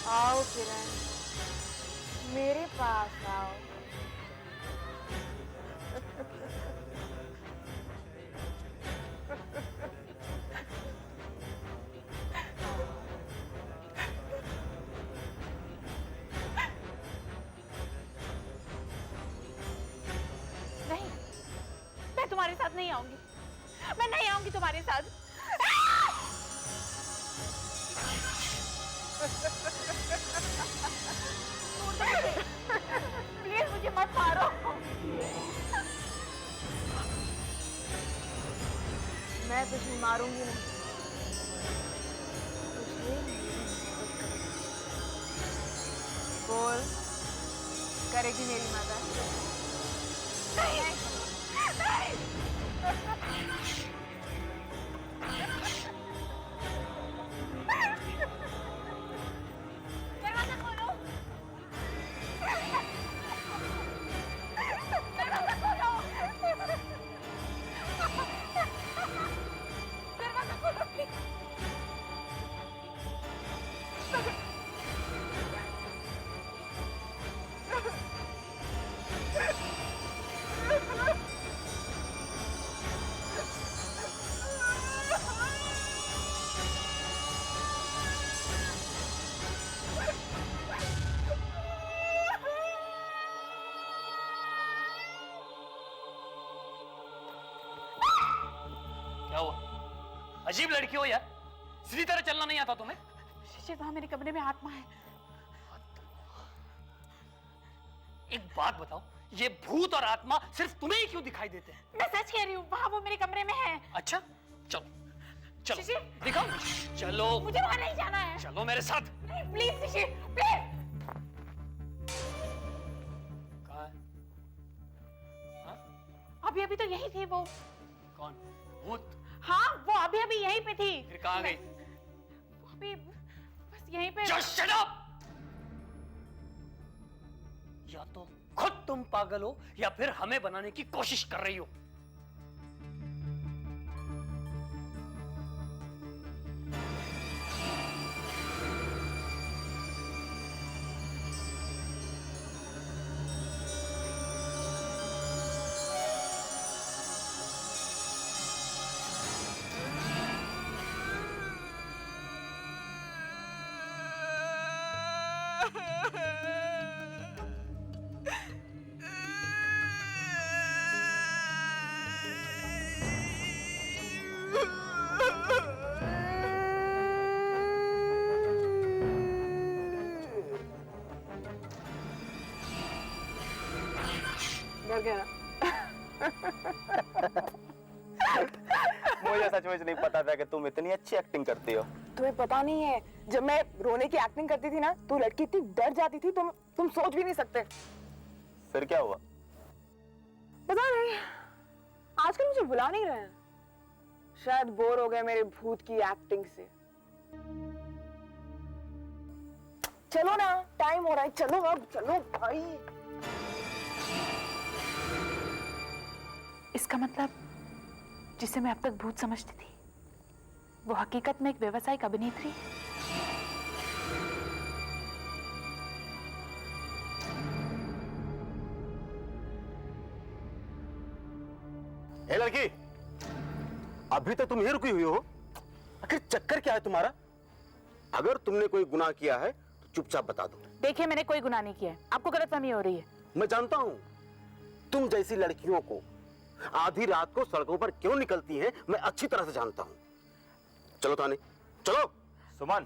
आओ किरण, मेरे पास आओ। नहीं, मैं तुम्हारे साथ नहीं आऊंगी। मैं नहीं आऊंगी तुम्हारे साथ। प्लीज मुझे मत मारो। मैं तुझे मारूंगी नहीं, तुझे मेरी मदद करेगी। बोल, करेगी मेरी मदद? नहीं, नहीं। दरवाजा खोलो। दरवाजा खोलो। दरवाजा खोलो प्लीज। क्या हुआ? अजीब लड़की हो यार, सीधी तरह चलना नहीं आता तुम्हें? शिशिर, वहां मेरे कमरे में आत्मा है। एक बात बताओ, ये भूत और आत्मा सिर्फ तुम्हें ही क्यों दिखाई देते हैं? मैं सच कह रही हूँ, वहां वो मेरे कमरे में है। अच्छा, चलो चलो शिशिर, दिखाओ, चलो मुझे वहां नहीं जाना है। चलो मेरे साथ। नहीं, प्लीज शिशिर, प्लीज। कहाँ है? हाँ? अभी अभी तो यही थी वो। कौन? भूत? हाँ, वो अभी अभी यहीं पे थी। फिर कहाँ गई? वो अभी बस यहीं पे। Just shut up! या तो खुद तुम पागल हो या फिर हमें बनाने की कोशिश कर रही हो। डर गया ना? मुझे सचमुच नहीं पता था कि तुम इतनी अच्छी एक्टिंग करती हो। तुम्हें पता नहीं है, जब मैं रोने की एक्टिंग करती थी ना, तो लड़की इतनी डर जाती थी, तुम सोच भी नहीं सकते। फिर क्या हुआ? पता नहीं, आजकल मुझे बुला नहीं रहे हैं। शायद बोर हो गए मेरे भूत की एक्टिंग से। चलो ना, टाइम हो रहा है, चलो अब, चलो भाई। इसका मतलब जिसे मैं अब तक भूत समझती थी, वो हकीकत में एक व्यावसायिक अभिनेत्री है। ए लड़की, अभी तो तुम ही रुकी हुई हो। आखिर चक्कर क्या है तुम्हारा? अगर तुमने कोई गुनाह किया है तो चुपचाप बता दो। देखिए, मैंने कोई गुनाह नहीं किया है, आपको गलतफहमी हो रही है। मैं जानता हूं तुम जैसी लड़कियों को आधी रात को सड़कों पर क्यों निकलती हैं, मैं अच्छी तरह से जानता हूं। चलो थाने, चलो। सुमन,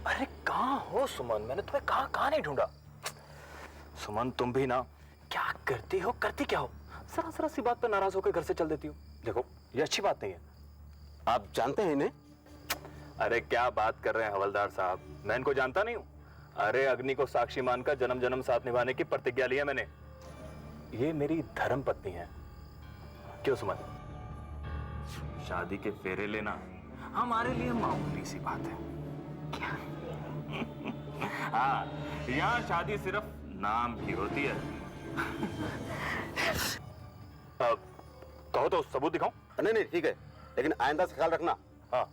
अरे कहाँ हो सुमन? मैंने तुम्हें कहाँ कहाँ नहीं ढूंढा। सुमन, तुम भी ना क्या करती हो, करती क्या हो? जरा जरा सी बात पर नाराज होकर घर से चल देती हो। देखो, ये अच्छी बात नहीं है। आप जानते हैं इन्हें? अरे क्या बात कर रहे हैं हवलदार साहब, मैं इनको जानता नहीं हूँ। अरे अग्नि को साक्षी मानकर जन्म जन्म साथ निभाने की प्रतिज्ञा ली है मैंने। ये मेरी धर्म पत्नी है। क्यों सुमन? शादी के फेरे लेना हमारे लिए मामूली सी बात है। हाँ, यहाँ शादी सिर्फ नाम की होती है। कहो तो सबूत दिखाऊं? नहीं नहीं ठीक है, लेकिन आइंदा से ख्याल रखना। हाँ।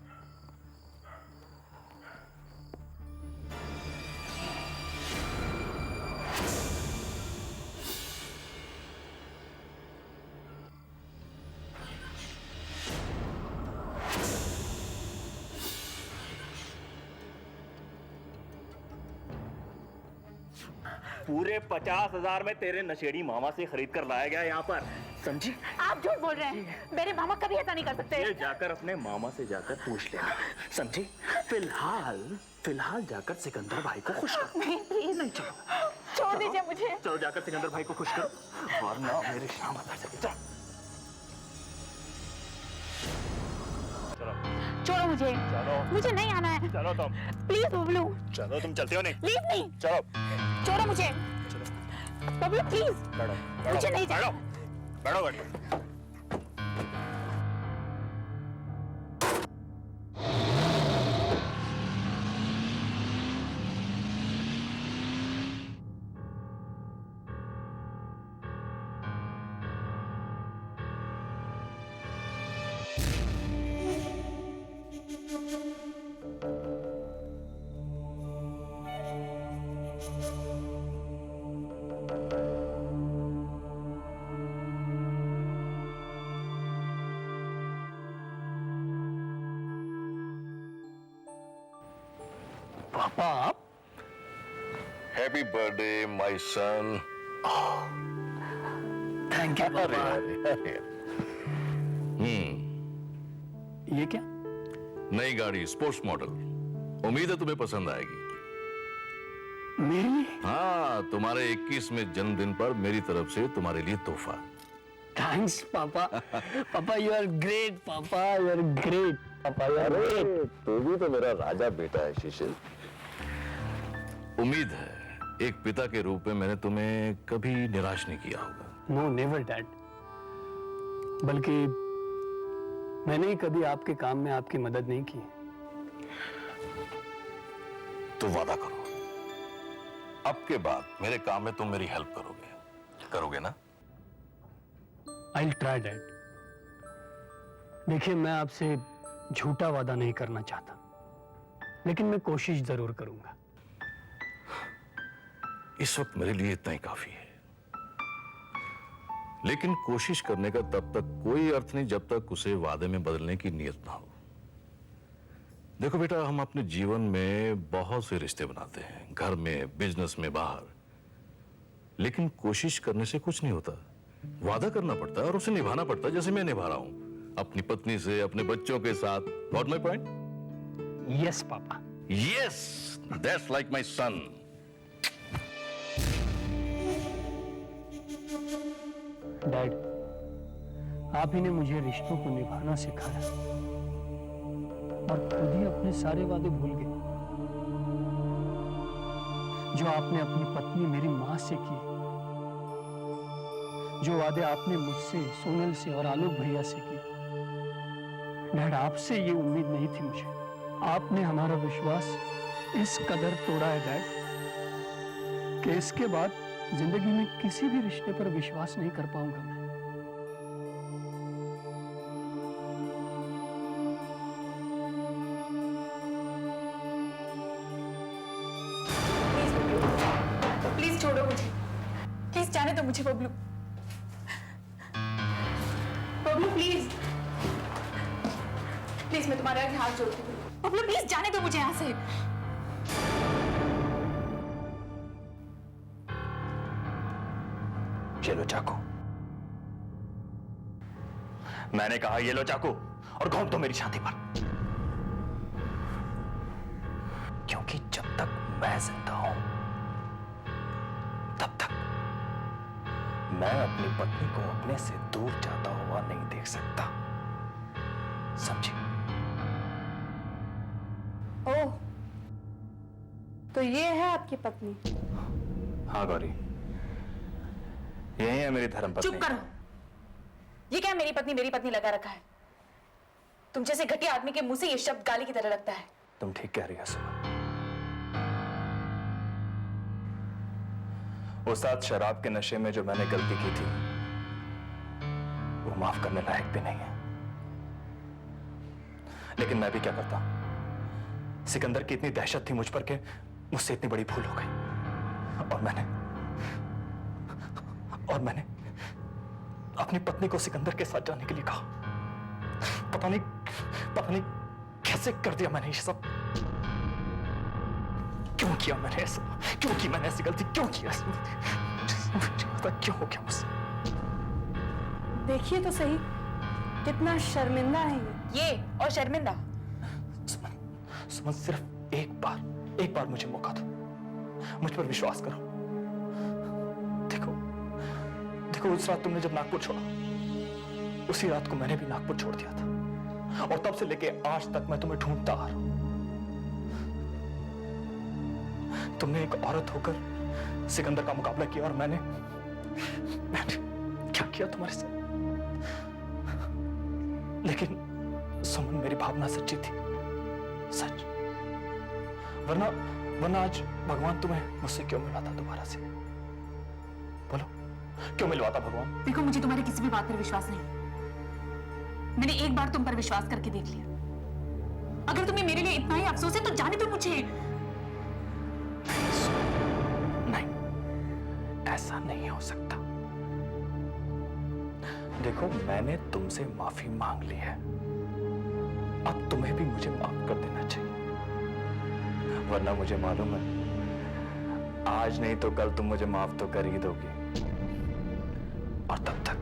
पूरे 50,000 में तेरे नशेड़ी मामा से खरीद कर लाया गया यहाँ पर, समझी? आप झूठ बोल रहे हैं, मेरे मामा कभी ऐसा नहीं कर सकते। ये जाकर अपने मामा से जाकर पूछ लेना, समझी? फिलहाल जाकर सिकंदर भाई को खुश करो। नहीं प्लीज, नहीं, चलो छोड़ दीजिए मुझे। चलो जाकर सिकंदर भाई को खुश करो, वरना मेरे शाम आता चले। चलो छोड़ो मुझे, चलो मुझे नहीं आना है। चलो तुम, प्लीज बबलू, चलो तुम चलते हो नहीं? प्लीज नहीं, चलो छोड़ो मुझे। बबलू प्लीज, बैठो मुझे नहीं बैठो जाना। बैठो बैठो। पापा आप? Happy birthday my son. Thank you अरे पापा। अरे अरे। ये क्या? नई गाड़ी, स्पोर्ट्स मॉडल। उम्मीद है तुम्हें पसंद आएगी। मेरे लिए? हाँ, तुम्हारे 21वें जन्मदिन पर मेरी तरफ से तुम्हारे लिए तोहफा। थैंक्स पापा। पापा यू आर ग्रेट, पापा यू आर ग्रेट, पापा यू आर ग्रेट। तू भी तो मेरा राजा बेटा है शिशिर। उम्मीद है एक पिता के रूप में मैंने तुम्हें कभी निराश नहीं किया होगा। नो नेवर डैड, बल्कि मैंने ही कभी आपके काम में आपकी मदद नहीं की। तो वादा करो, अब के बाद मेरे काम में तुम मेरी हेल्प करोगे ना? I will try dad. देखिए, मैं आपसे झूठा वादा नहीं करना चाहता, लेकिन मैं कोशिश जरूर करूंगा। इस वक्त मेरे लिए इतना ही काफी है, लेकिन कोशिश करने का तब तक कोई अर्थ नहीं जब तक उसे वादे में बदलने की नीयत ना हो। देखो बेटा, हम अपने जीवन में बहुत से रिश्ते बनाते हैं, घर में, बिजनेस में, बाहर, लेकिन कोशिश करने से कुछ नहीं होता। वादा करना पड़ता है और उसे निभाना पड़ता है, जैसे मैं निभा रहा हूं अपनी पत्नी से, अपने बच्चों के साथ। Got my point? Yes papa. Yes, that's like my son. Dad, आप ही ने मुझे रिश्तों को निभाना सिखाया और खुद ही अपने सारे वादे भूल गए जो आपने अपनी पत्नी मेरी मां से किए, जो वादे आपने मुझसे, सोनल से और आलोक भैया से किए। डैड, आपसे ये उम्मीद नहीं थी मुझे। आपने हमारा विश्वास इस कदर तोड़ा है डैड कि इसके बाद जिंदगी में किसी भी रिश्ते पर विश्वास नहीं कर पाऊंगा मैं। प्लीज छोड़ो मुझे, प्लीज जाने दो मुझे बबलू। बबलू प्लीज, प्लीज मैं तुम्हारे आगे हाथ जोड़ती हूँ। बबलू प्लीज जाने दो मुझे यहाँ से। ये लो चाकू। मैंने कहा ये लो चाकू और घोंप दो मेरी छाती पर, क्योंकि जब तक मैं जिंदा हूं तब तक मैं अपनी पत्नी को अपने से दूर जाता हुआ नहीं देख सकता, समझी? ओह, तो ये है आपकी पत्नी? हाँ गौरी, यही है मेरी धर्मपत्नी। चुप करो। ये क्या मेरी पत्नी लगा रखा है? तुम जैसे घटिया आदमी के मुंह से ये शब्द गाली की तरह लगता है। तुम ठीक कह रही हो सुमन। उस रात शराब के नशे में जो मैंने गलती की थी वो माफ करने लायक भी नहीं है। लेकिन मैं भी क्या करता। सिकंदर की इतनी दहशत थी मुझ पर कि मुझसे इतनी बड़ी भूल हो गई और मैंने अपनी पत्नी को सिकंदर के साथ जाने के लिए कहा। पता नहीं कैसे कर दिया मैंने ये सब। क्यों किया मैंने ऐसा? क्यों की मैंने ऐसी गलती क्यों किया? मुझे पता क्यों हो गया मुझसे। देखिए तो सही, कितना शर्मिंदा है ये और शर्मिंदा। सुमन सिर्फ एक बार मुझे मौका दो। मुझ पर विश्वास करो। देखो उस रात तुमने जब नागपुर छोड़ा, उसी रात को मैंने भी नागपुर छोड़ दिया था और तब से लेके आज तक मैं तुम्हें ढूंढता आ रहा हूं। तुमने एक औरत होकर सिकंदर का मुकाबला किया और मैंने क्या किया तुम्हारे साथ? लेकिन सुमन मेरी भावना सच्ची थी, सच। वरना आज भगवान तुम्हें मुझसे क्यों मिलाता दोबारा से? बोलो, क्यों मिलवाता भगवान? देखो, मुझे तुम्हारी किसी भी बात पर विश्वास नहीं। मैंने एक बार तुम पर विश्वास करके देख लिया। अगर तुम्हें मेरे लिए इतना ही अफसोस है तो जाने दो मुझे। नहीं, ऐसा नहीं हो सकता। देखो, मैंने तुमसे माफी मांग ली है, अब तुम्हें भी मुझे माफ कर देना चाहिए। वरना मुझे मालूम है आज नहीं तो कल तुम मुझे माफ तो कर ही दोगी और तब तक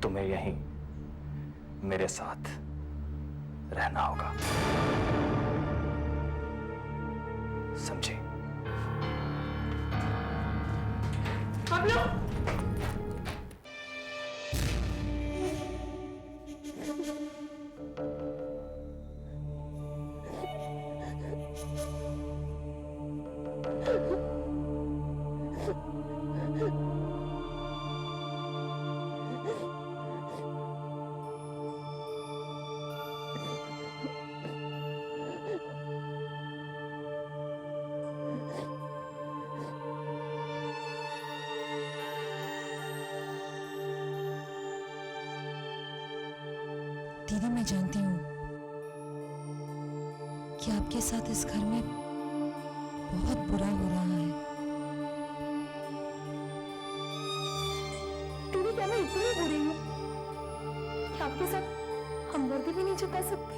तुम्हें यहीं मेरे साथ रहना होगा, समझे? दीदी, मैं जानती हूँ कि आपके साथ इस घर में बहुत बुरा हो रहा है। दीदी, क्या मैं इतनी बुरी हूँ कि आपके साथ हमदर्दी भी नहीं जता सकती?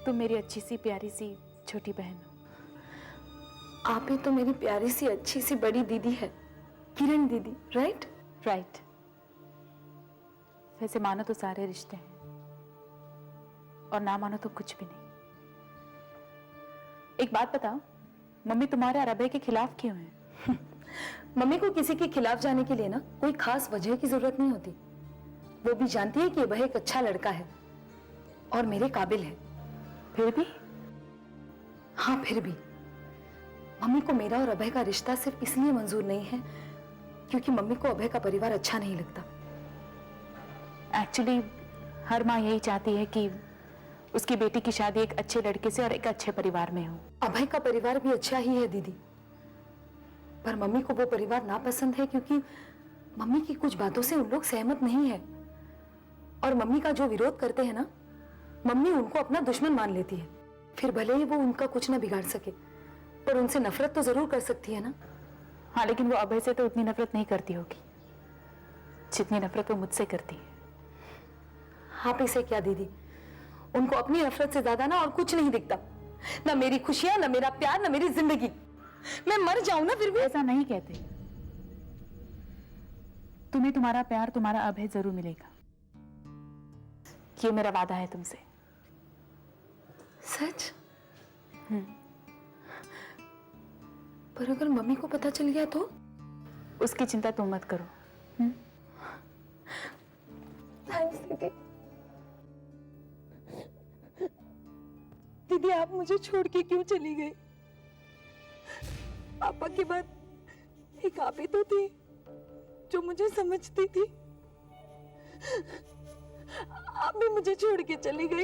तुम मेरी अच्छी सी प्यारी सी छोटी बहन हो। आप ही तो मेरी प्यारी सी अच्छी सी बड़ी दीदी है, किरण दीदी, राइट? राइट। वैसे मानो तो सारे रिश्ते हैं और ना मानो तो कुछ भी नहीं। एक बात बताओ, मम्मी तुम्हारे और अभय के खिलाफ क्यों है? मम्मी को किसी के खिलाफ जाने के लिए ना कोई खास वजह की जरूरत नहीं होती। वो भी जानती है कि अभय एक अच्छा लड़का है और मेरे काबिल है। फिर भी? हाँ, फिर भी मम्मी को मेरा और अभय का रिश्ता सिर्फ इसलिए मंजूर नहीं है क्योंकि मम्मी को अभय का परिवार अच्छा नहीं लगता। एक्चुअली हर माँ यही चाहती है कि उसकी बेटी की शादी एक अच्छे लड़के से और एक अच्छे परिवार में हो। अभय का परिवार भी अच्छा ही है दीदी, पर मम्मी को वो परिवार नापसंद है क्योंकि मम्मी की कुछ बातों से उन लोग सहमत नहीं है और मम्मी का जो विरोध करते हैं ना, मम्मी उनको अपना दुश्मन मान लेती है। फिर भले ही वो उनका कुछ ना बिगाड़ सके, पर उनसे नफरत तो जरूर कर सकती है ना। हाँ, लेकिन वो अभय से तो उतनी नफरत नहीं करती होगी जितनी नफरत वो मुझसे करती है। आप इसे क्या दीदी, उनको अपनी नफरत से ज्यादा ना और कुछ नहीं दिखता। ना मेरी खुशियां, ना मेरा प्यार, ना मेरी जिंदगी। मैं मर जाऊं ना फिर भी। ऐसा नहीं कहते। तुम्हें तुम्हारा प्यार, तुम्हारा अभय जरूर मिलेगा। ये मेरा वादा है तुमसे। सच? पर अगर मम्मी को पता चल गया तो? उसकी चिंता तुम मत करो। थैंक्स दीदी। दीदी, आप मुझे छोड़ के क्यों चली गई? पापा के बाद एक आप ही तो थी जो मुझे समझती थी। आप भी मुझे छोड़ के चली गई।